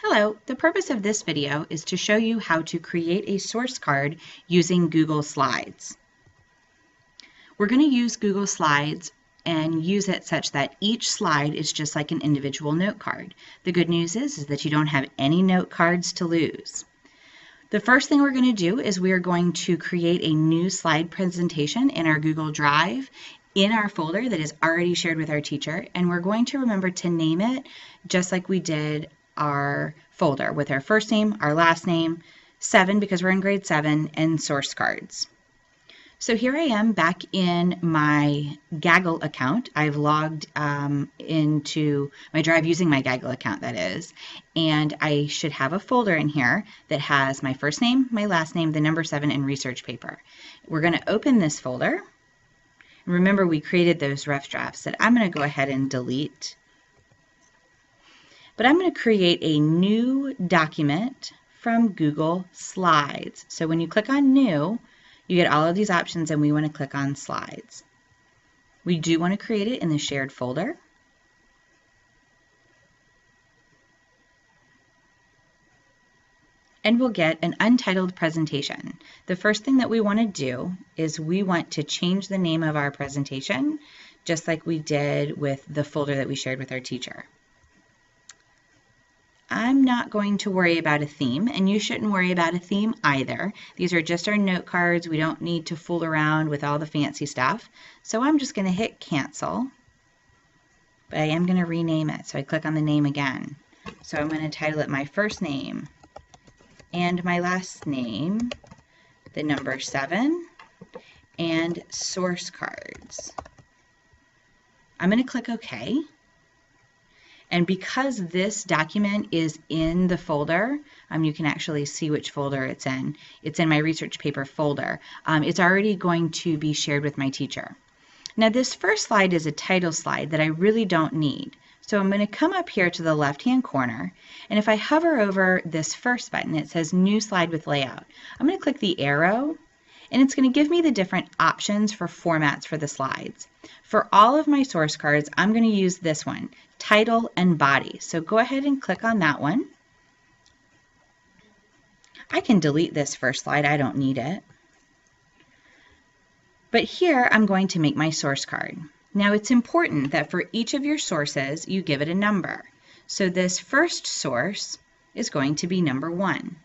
Hello, the purpose of this video is to show you how to create a source card using Google Slides. We're going to use Google Slides and use it such that each slide is just like an individual note card. The good news is that you don't have any note cards to lose. The first thing we're going to do is we are going to create a new slide presentation in our Google Drive in our folder that is already shared with our teacher, and we're going to remember to name it just like we did our folder with our first name, our last name, 7 because we're in grade 7, and source cards. So here I am back in my Gaggle account. I've logged into my Drive using my Gaggle account, that is, and I should have a folder in here that has my first name, my last name, the number 7, and research paper. We're going to open this folder. Remember, we created those rough drafts that I'm going to go ahead and delete. But I'm going to create a new document from Google Slides. So when you click on New, you get all of these options, and we want to click on Slides. We do want to create it in the shared folder. And we'll get an untitled presentation. The first thing that we want to do is we want to change the name of our presentation, just like we did with the folder that we shared with our teacher. I'm not going to worry about a theme, and you shouldn't worry about a theme either. These are just our note cards. We don't need to fool around with all the fancy stuff. So I'm just going to hit cancel, but I am going to rename it. So I click on the name again. So I'm going to title it my first name and my last name, the number 7, and source cards. I'm going to click OK. And because this document is in the folder, you can actually see which folder it's in. It's in my research paper folder. It's already going to be shared with my teacher. Now this first slide is a title slide that I really don't need. So I'm going to come up here to the left-hand corner, and if I hover over this first button, it says New Slide with Layout. I'm going to click the arrow, and it's going to give me the different options for formats for the slides. For all of my source cards, I'm going to use this one, Title and Body. So go ahead and click on that one. I can delete this first slide. I don't need it. But here I'm going to make my source card. Now it's important that for each of your sources, you give it a number. So this first source is going to be number 1.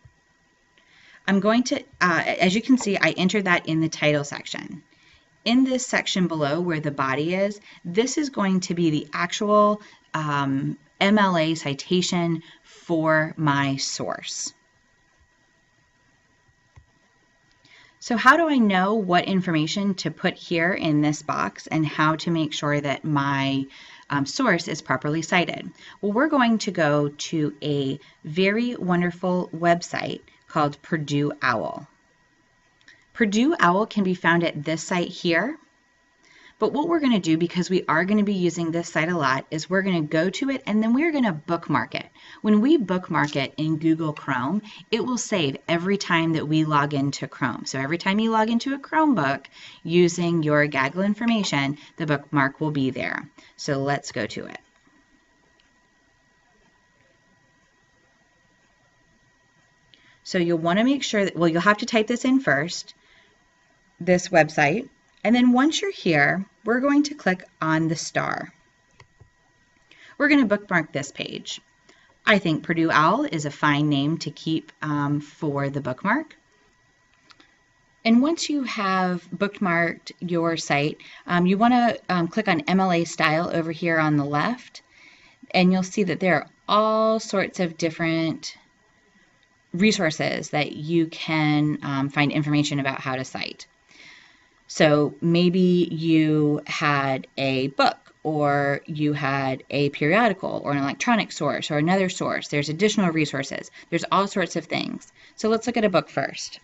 I'm going to, as you can see, I entered that in the title section. In this section below where the body is, this is going to be the actual MLA citation for my source. So how do I know what information to put here in this box and how to make sure that my source is properly cited? Well, we're going to go to a very wonderful website called Purdue Owl. Purdue Owl can be found at this site here, but what we're going to do, because we are going to be using this site a lot, is we're going to go to it and then we're going to bookmark it. When we bookmark it in Google Chrome, it will save every time that we log into Chrome. So every time you log into a Chromebook using your Gaggle information, the bookmark will be there. So let's go to it. So you'll want to make sure that, well, you'll have to type this in first, this website, and then once you're here, we're going to click on the star. We're going to bookmark this page. I think Purdue Owl is a fine name to keep for the bookmark. And once you have bookmarked your site, you want to click on Mla Style over here on the left, and you'll see that there are all sorts of different resources that you can find information about how to cite. So maybe you had a book, or you had a periodical, or an electronic source, or another source. There's additional resources. There's all sorts of things. So let's look at a book first.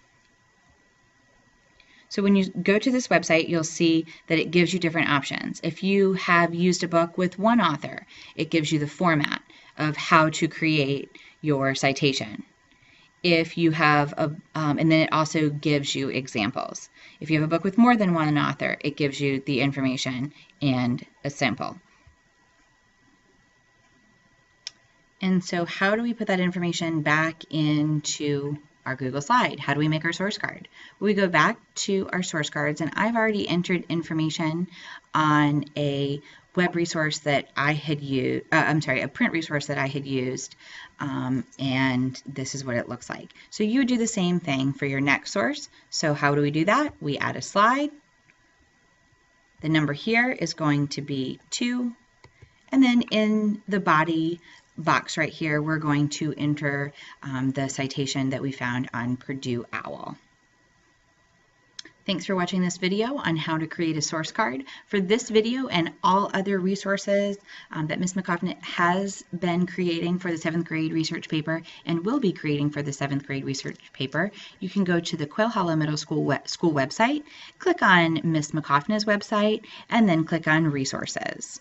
So when you go to this website, you'll see that it gives you different options. If you have used a book with one author, it gives you the format of how to create your citation. If you have and then it also gives you examples. If you have a book with more than one author, it gives you the information and a sample. And so how do we put that information back into our Google slide? How do we make our source card? We go back to our source cards, and I've already entered information on a web resource that I had used, a print resource that I had used, and this is what it looks like. So you would do the same thing for your next source. So how do we do that? We add a slide. The number here is going to be 2, and then in the body box right here, we're going to enter the citation that we found on Purdue Owl. Thanks for watching this video on how to create a source card. For this video and all other resources that Ms. McCoffin has been creating for the 7th grade research paper and will be creating for the 7th grade research paper, you can go to the Quail Hollow Middle School website, click on Ms. McCoffina's website, and then click on Resources.